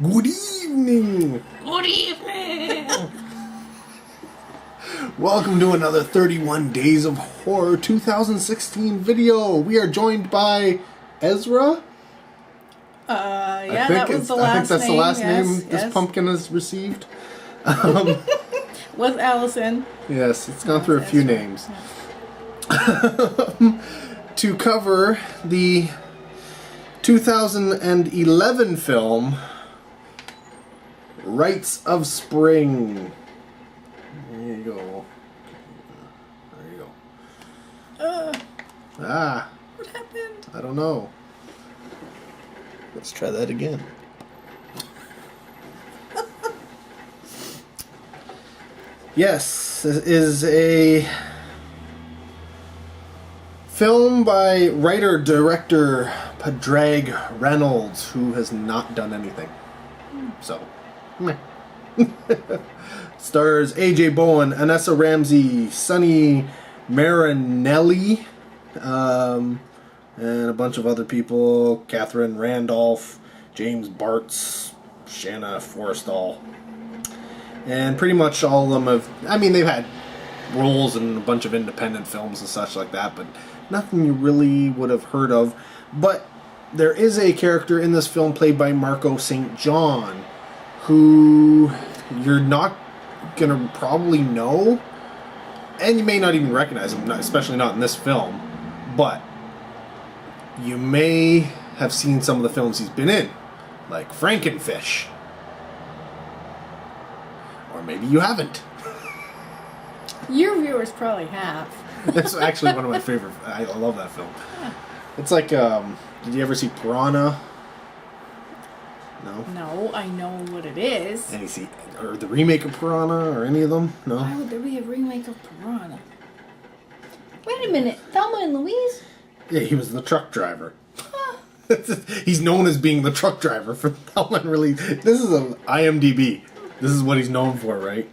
Good evening! Good evening! Welcome to another 31 Days of Horror 2016 video. We are joined by Ezra. Yeah, that was the last name. I think that's the last name yes. this pumpkin has received. Was Allison. Yes, it's gone through a few names. To cover the 2011 film Rites of Spring. There you go. There you go. What happened? I don't know. Let's try that again. Yes, this is a film by writer-director Padraig Reynolds, who has not done anything. So, meh. Stars AJ Bowen, Anessa Ramsey, Sonny Marinelli, and a bunch of other people. Catherine Randolph, James Bartz, Shanna Forrestall. And pretty much all of them have, I mean, they've had roles in a bunch of independent films and such like that, but nothing you really would have heard of. But there is a character in this film played by Marco St. John, who you're not going to probably know, and you may not even recognize him, especially not in this film, but you may have seen some of the films he's been in, like Frankenfish. Or maybe you haven't. Your viewers probably have. That's actually one of my favorite. I love that film. Yeah. It's like, did you ever see Piranha? No? No, I know what it is. Or the remake of Piranha, or any of them? No? Why would there be a remake of Piranha? Wait a minute, Thelma and Louise? Yeah, he was the truck driver. He's known as being the truck driver for Thelma and Louise. This is an IMDb. This is what he's known for, right?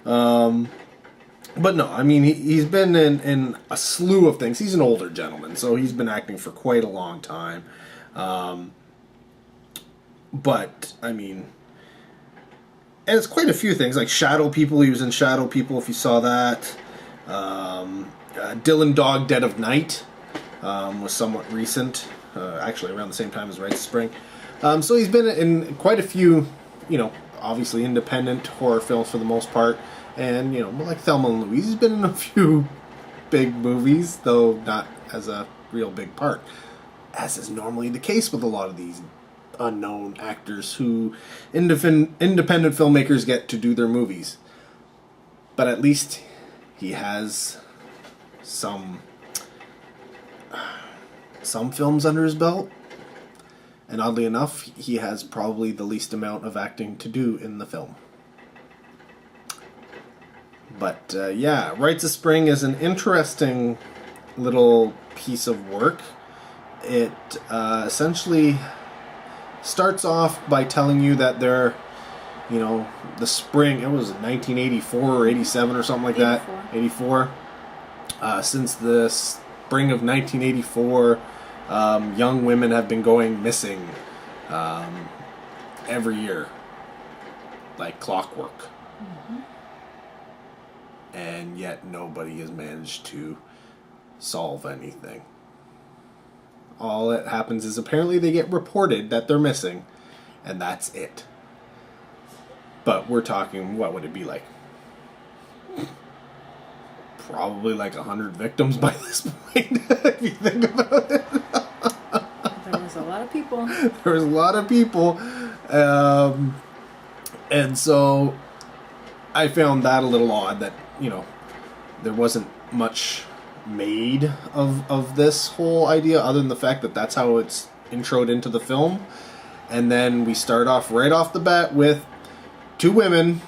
But no, I mean, he's been in a slew of things. He's an older gentleman, so he's been acting for quite a long time. But, I mean, and it's quite a few things, like Shadow People. He was in Shadow People, if you saw that. Dylan Dog, Dead of Night was somewhat recent, actually around the same time as Rites of Spring. So he's been in quite a few, obviously independent horror films for the most part. And, like Thelma and Louise, he's been in a few big movies, though not as a real big part, as is normally the case with a lot of these unknown actors who independent filmmakers get to do their movies. But at least he has some films under his belt. And oddly enough, he has probably the least amount of acting to do in the film. But, yeah, Rites of Spring is an interesting little piece of work. It essentially starts off by telling you that the spring, it was 1984 or 87 or something like 84. that. 84. Since the spring of 1984, young women have been going missing every year, like clockwork. Mm-hmm. And yet nobody has managed to solve anything. All that happens is apparently they get reported that they're missing, and that's it. But we're talking, what would it be like? Probably like 100 victims by this point, if you think about it. There was a lot of people. There was a lot of people. And so I found that a little odd that, there wasn't much made of this whole idea other than the fact that that's how it's introed into the film. And then we start off right off the bat with two women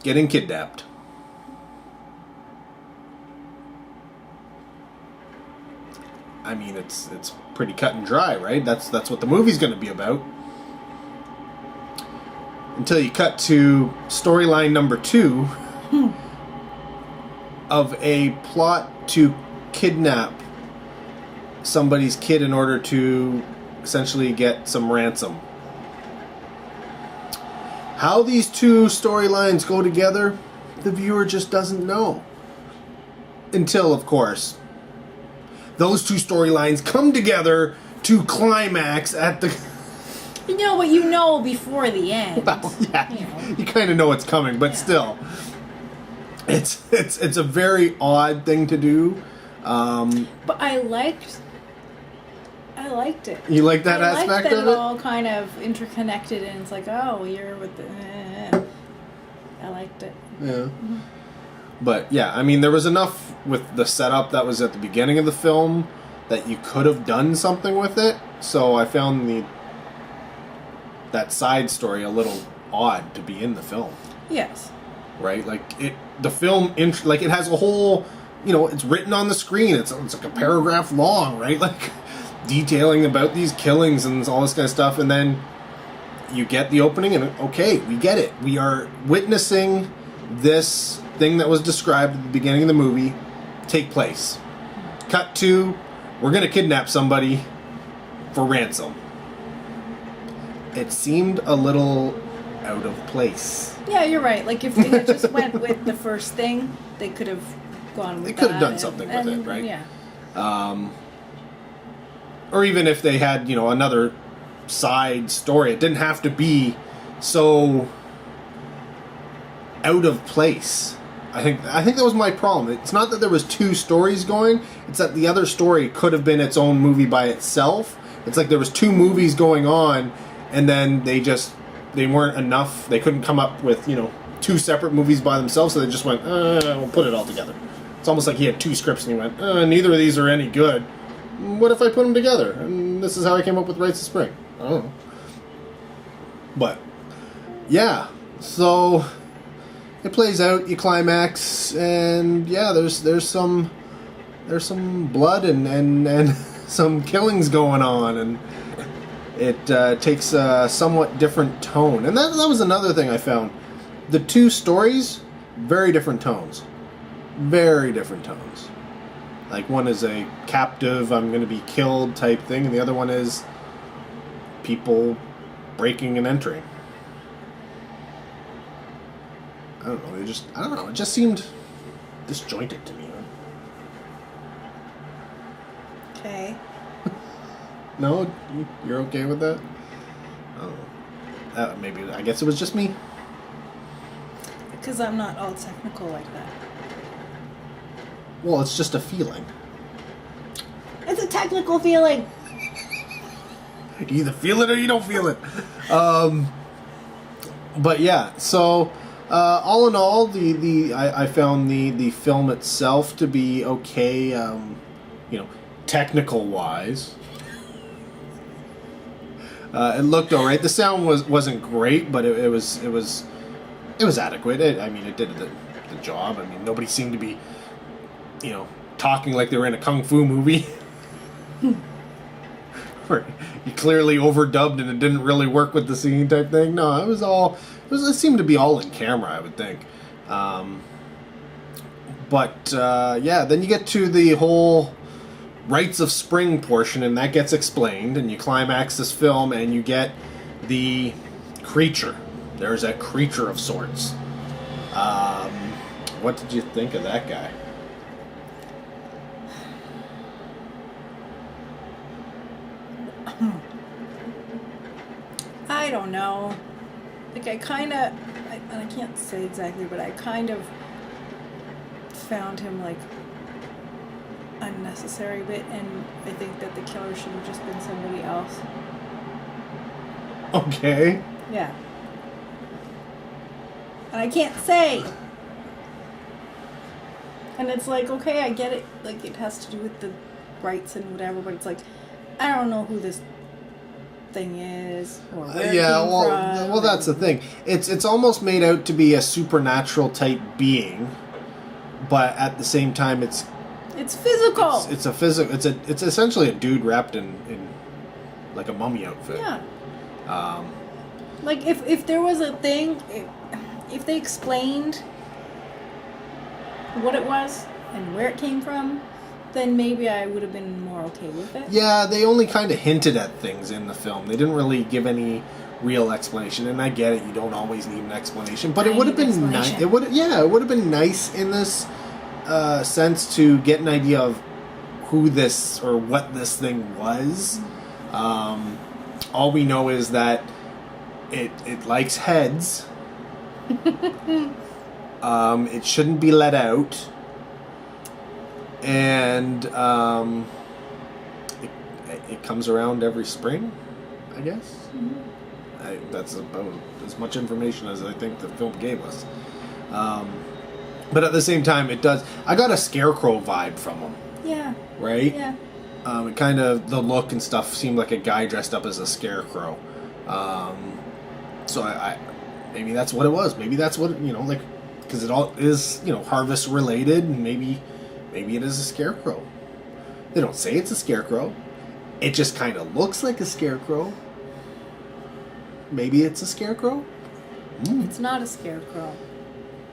getting kidnapped. I mean, it's pretty cut and dry, right? That's what the movie's going to be about. Until you cut to storyline number 2 of a plot to kidnap somebody's kid in order to essentially get some ransom. How these two storylines go together, the viewer just doesn't know. Until, of course, those two storylines come together to climax at the... You know what you know before the end. Well, yeah, You know. you kind of know what's coming, but still, it's a very odd thing to do. But I liked it. You like that I aspect liked that of it it? all kind of interconnected, and it's like, oh, you're with the... I liked it. Yeah. Mm-hmm. But yeah, I mean, there was enough with the setup that was at the beginning of the film that you could have done something with it. So I found that side story a little odd to be in the film. Yes. Right? Like the film, like it has a whole, it's written on the screen. It's like a paragraph long, right? Like detailing about these killings and all this kind of stuff, and then you get the opening, and okay, we get it. We are witnessing this thing that was described at the beginning of the movie take place. Cut to, we're going to kidnap somebody for ransom. It seemed a little out of place. Yeah, you're right. Like, if they had just went with the first thing, they could have gone with They that. could have done something with it, right? Yeah. Or even if they had, another side story. It didn't have to be so out of place. I think that was my problem. It's not that there was two stories going. It's that the other story could have been its own movie by itself. It's like there was two movies going on, and then they weren't enough. They couldn't come up with, two separate movies by themselves, so they just went, we'll put it all together. It's almost like he had two scripts, and he went, neither of these are any good. What if I put them together? And this is how I came up with Rites of Spring. I don't know. But, yeah. So, it plays out, you climax, and yeah, there's some blood and some killings going on, and it takes a somewhat different tone. And that was another thing I found. The two stories, very different tones. Very different tones. Like, one is a captive, I'm going to be killed type thing, and the other one is people breaking and entering. I don't know, it just seemed disjointed to me. Okay. No? You're okay with that? Oh. Maybe, I guess it was just me. Because I'm not all technical like that. Well, it's just a feeling. It's a technical feeling. You either feel it or you don't feel it. But yeah, so all in all, I found the film itself to be okay. Technical wise, it looked alright. The sound wasn't great, but it was adequate. It did the job. I mean, nobody seemed to be, talking like they were in a kung fu movie. Where you clearly overdubbed and it didn't really work with the scene type thing. No, it seemed to be all in camera, I would think. Then you get to the whole Rites of Spring portion, and that gets explained, and you climax this film, and you get the creature. There's a creature of sorts. What did you think of that guy? I don't know. Like, I can't say exactly, but I kind of found him, like, unnecessary bit, and I think that the killer should have just been somebody else. Okay. Yeah. And I can't say. And it's like, okay, I get it. Like, it has to do with the rights and whatever, but it's like, I don't know who this thing is or where it came from. Well, that's the thing. It's almost made out to be a supernatural type being, but at the same time, it's physical. It's a physical. It's essentially a dude wrapped in like a mummy outfit. Yeah. Like, if there was a thing, if they explained what it was and where it came from, then maybe I would have been more okay with it. Yeah, they only kind of hinted at things in the film. They didn't really give any real explanation. And I get it, you don't always need an explanation, but it would have been nice. It would have been nice in this sense to get an idea of who this or what this thing was. All we know is that it likes heads. It shouldn't be let out, and it comes around every spring, I guess. Mm-hmm. That's about as much information as I think the film gave us. But at the same time, it does. I got a scarecrow vibe from him. Yeah. Right? Yeah. It kind of, the look and stuff seemed like a guy dressed up as a scarecrow. So I maybe that's what it was. Maybe that's what, like, because it all is, harvest related. Maybe it is a scarecrow. They don't say it's a scarecrow. It just kind of looks like a scarecrow. Maybe it's a scarecrow? It's not a scarecrow.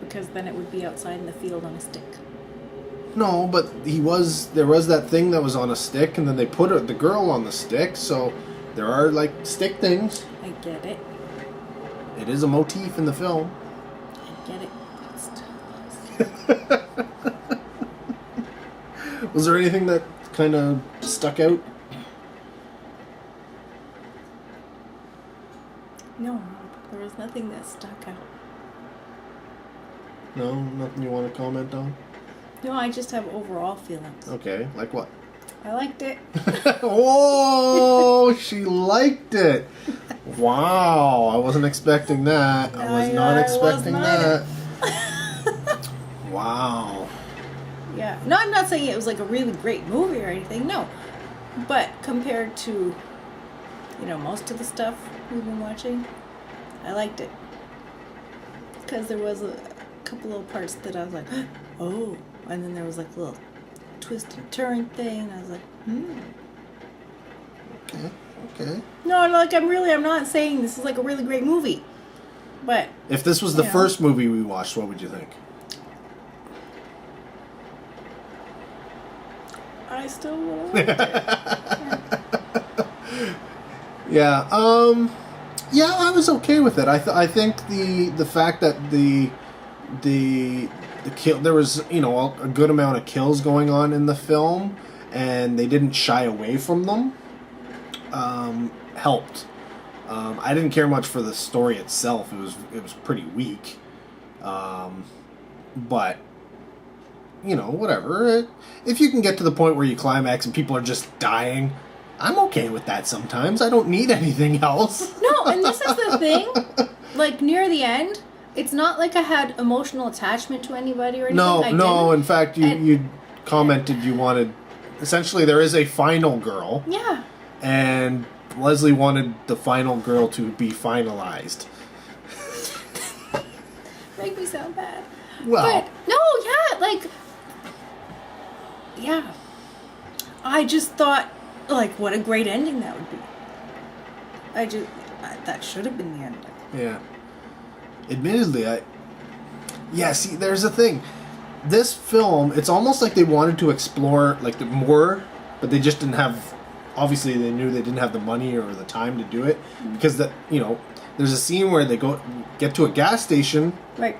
Because then it would be outside in the field on a stick. No, but there was that thing that was on a stick, and then they put the girl on the stick, so there are, like, stick things. I get it. It is a motif in the film. I get it. Was there anything that kind of stuck out? No, there was nothing that stuck out. No? Nothing you want to comment on? No, I just have overall feelings. Okay, like what? I liked it. Oh, she liked it. Wow, I wasn't expecting that. I was not expecting that. Wow. Yeah. No, I'm not saying it was like a really great movie or anything. No. But compared to, most of the stuff we've been watching, I liked it. Because there was a couple little parts that I was like, oh. And then there was like a little twist and turn thing. I was like, Okay. No, I'm not saying this is like a really great movie. But if this was the first movie we watched, what would you think? I still would have liked it. Yeah. I was okay with it. I think the fact that the kill, there was a good amount of kills going on in the film, and they didn't shy away from them. Helped. I didn't care much for the story itself. It was pretty weak. But whatever. If you can get to the point where you climax and people are just dying, I'm okay with that sometimes. I don't need anything else. No, and this is the thing. Like, near the end, it's not like I had emotional attachment to anybody or anything. No. In fact, you commented you wanted... Essentially, there is a final girl. Yeah. And Lesley wanted the final girl to be finalized. Make me sound bad. Well... But, yeah. I just thought, what a great ending that would be. That should have been the ending. Yeah. Admittedly, see, there's a thing. This film, it's almost like they wanted to explore, more, but they just didn't have... Obviously, they knew they didn't have the money or the time to do it. Mm-hmm. Because, there's a scene where they get to a gas station. Right.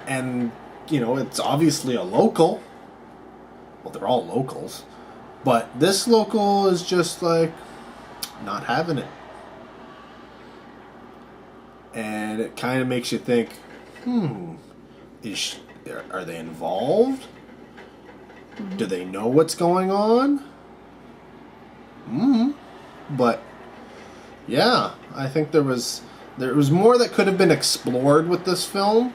And, it's obviously a local. Well, they're all locals. But this local is just, not having it. And it kind of makes you think, are they involved? Mm-hmm. Do they know what's going on? But, yeah, I think there was more that could have been explored with this film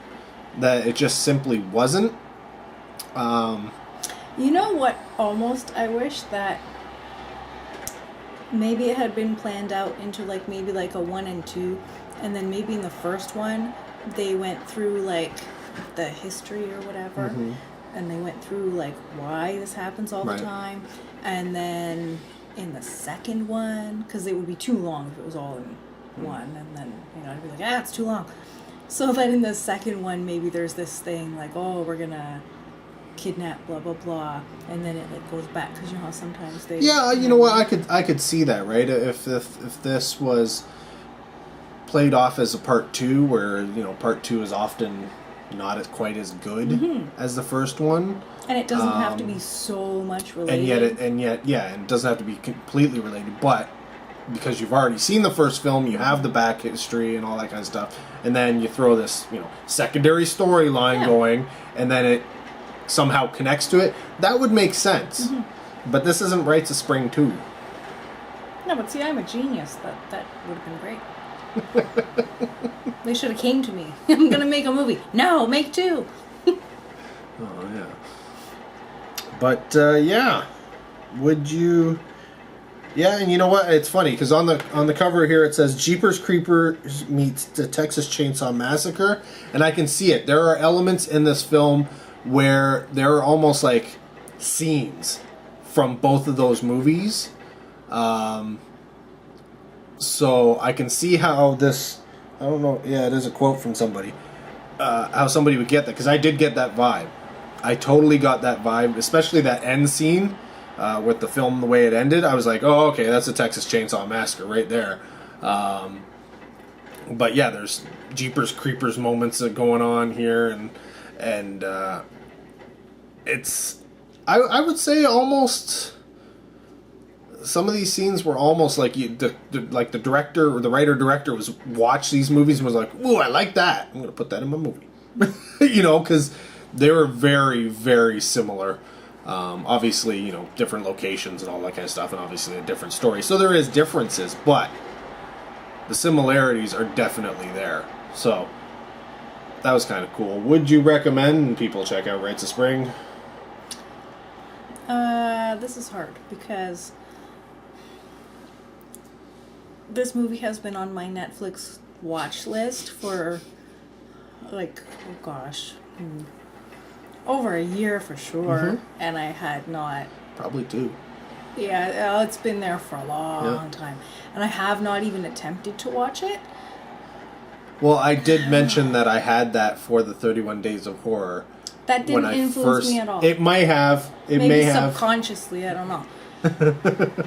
that it just simply wasn't. You know what, almost I wish that maybe it had been planned out into maybe a 1 and 2, and then maybe in the first one they went through the history or whatever, and they went through why this happens all the time, and then in the second one, because it would be too long if it was all in one, and then I'd be like, it's too long. So then in the second one maybe there's this thing we're gonna kidnap, blah blah blah, and then it like goes back because you know how sometimes they. Yeah, you know what? I could see that, right? If this was played off as a part 2, where part 2 is often not quite as good as the first one, and it doesn't have to be so much related. and yet, it doesn't have to be completely related, but because you've already seen the first film, you have the back history and all that kind of stuff, and then you throw this secondary storyline going, and then it somehow connects to it. That would make sense, but this isn't Rites of Spring 2. No, but see, I'm a genius. That would have been great. They should have came to me. I'm gonna make a movie. No, make 2. Oh yeah. But would you? Yeah, and you know what? It's funny because on the cover here it says Jeepers Creepers meets the Texas Chainsaw Massacre, and I can see it. There are elements in this film where there are almost like scenes from both of those movies. So I can see how this, I don't know, yeah, it is a quote from somebody, how somebody would get that, because I did get that vibe. I totally got that vibe, especially that end scene with the film, the way it ended. I was like, oh, okay, that's a Texas Chainsaw Massacre right there. But yeah, there's Jeepers Creepers moments going on here, and it's, I would say almost... Some of these scenes were almost like the director or the writer-director was watched these movies and was like, "Ooh, I like that. I'm going to put that in my movie." Because they were very, very similar. Obviously, different locations and all that kind of stuff, and obviously a different story. So there is differences, but the similarities are definitely there. So that was kind of cool. Would you recommend people check out Rites of Spring? This is hard because this movie has been on my Netflix watch list for over a year for sure, and I had not. Probably 2. Yeah, it's been there for a long time, and I have not even attempted to watch it. Well, I did mention that I had that for the 31 Days of Horror. That didn't influence me at all. It might have. Maybe subconsciously, I don't know.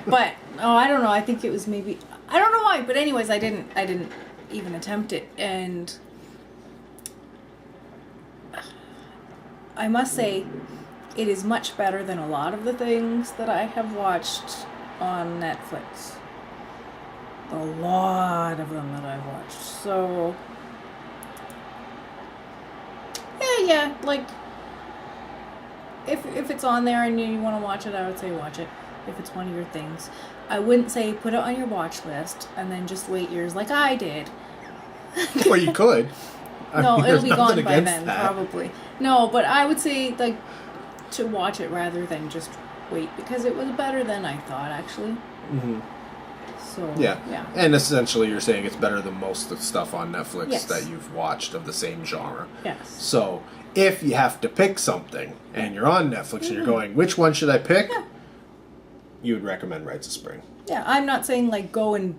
But I don't know. I think it was maybe, I don't know why. But anyways, I didn't even attempt it, and I must say, it is much better than a lot of the things that I have watched on Netflix. A lot of them that I've watched. So yeah, like. If it's on there and you want to watch it, I would say watch it. If it's one of your things, I wouldn't say put it on your watch list and then just wait years like I did. Well, you could. No, it'll be gone by then, probably. No, but I would say to watch it rather than just wait, because it was better than I thought, actually. Mm-hmm. So yeah. And essentially, you're saying it's better than most of the stuff on Netflix that you've watched of the same genre. Yes. So if you have to pick something and you're on Netflix and you're going, which one should I pick? Yeah. You would recommend Rites of Spring. Yeah, I'm not saying go and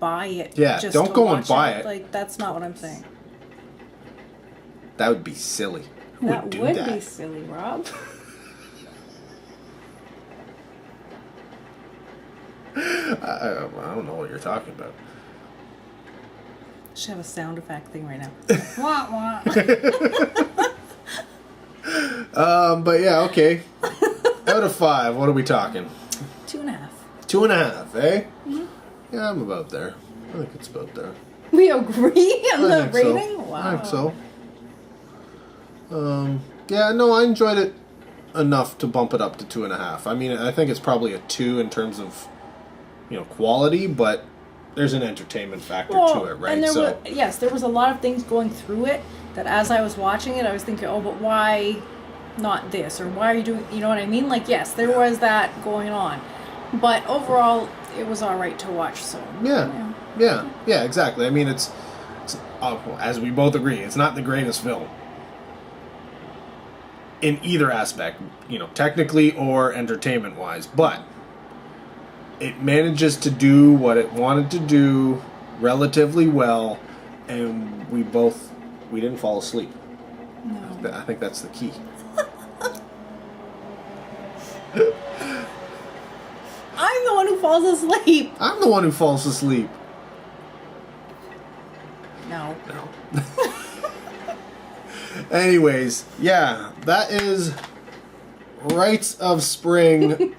buy it. Yeah, just don't go and buy it. That's not what I'm saying. That would be silly. Who would do that? That would be silly, Rob. I don't know what you're talking about. I should have a sound effect thing right now. Wah, wah. But yeah, okay. Out of 5, what are we talking? 2.5. 2.5, eh? Mm-hmm. Yeah, I'm about there. I think it's about there. We agree on the rating? So. Wow. I think so. Yeah, no, I enjoyed it enough to bump it up to 2.5. I mean, I think it's probably a 2 in terms of, quality, but there's an entertainment factor to it, right? And there was a lot of things going through it that as I was watching it, I was thinking, oh, but why not this? Or why are you doing, you know what I mean? Yes, there was that going on. But overall, it was all right to watch, so. Yeah, exactly. I mean, it's as we both agree, it's not the greatest film. In either aspect, technically or entertainment-wise. But it manages to do what it wanted to do relatively well, and we didn't fall asleep. No. I think that's the key. I'm the one who falls asleep. I'm the one who falls asleep. No. No. Anyways, yeah, that is Rites of Spring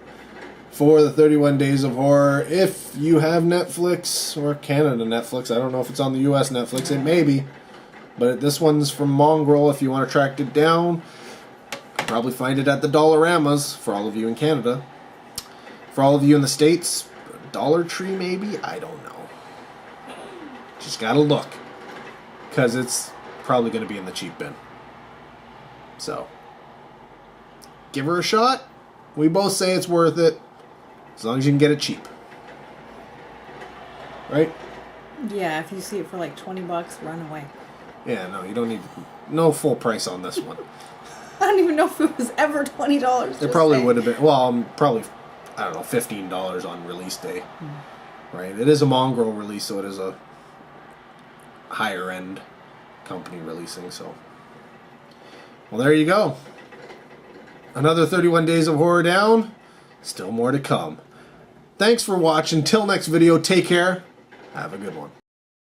for the 31 Days of Horror. If you have Netflix or Canada Netflix, I don't know if it's on the US Netflix, it may be. But this one's from Mongrel if you want to track it down. Probably find it at the Dollaramas for all of you in Canada. For all of you in the States, Dollar Tree maybe? I don't know. Just gotta look. Because it's probably going to be in the cheap bin. So, give her a shot. We both say it's worth it. As long as you can get it cheap. Right? Yeah, if you see it for like $20, run away. Yeah, no, you don't need... No full price on this one. I don't even know if it was ever $20. It probably would have been... Well, probably, I don't know, $15 on release day. Right? It is a Mongrel release, so it is a higher end company releasing, so... Well, there you go. Another 31 Days of Horror down. Still more to come. Thanks for watching. Till next video, take care. Have a good one.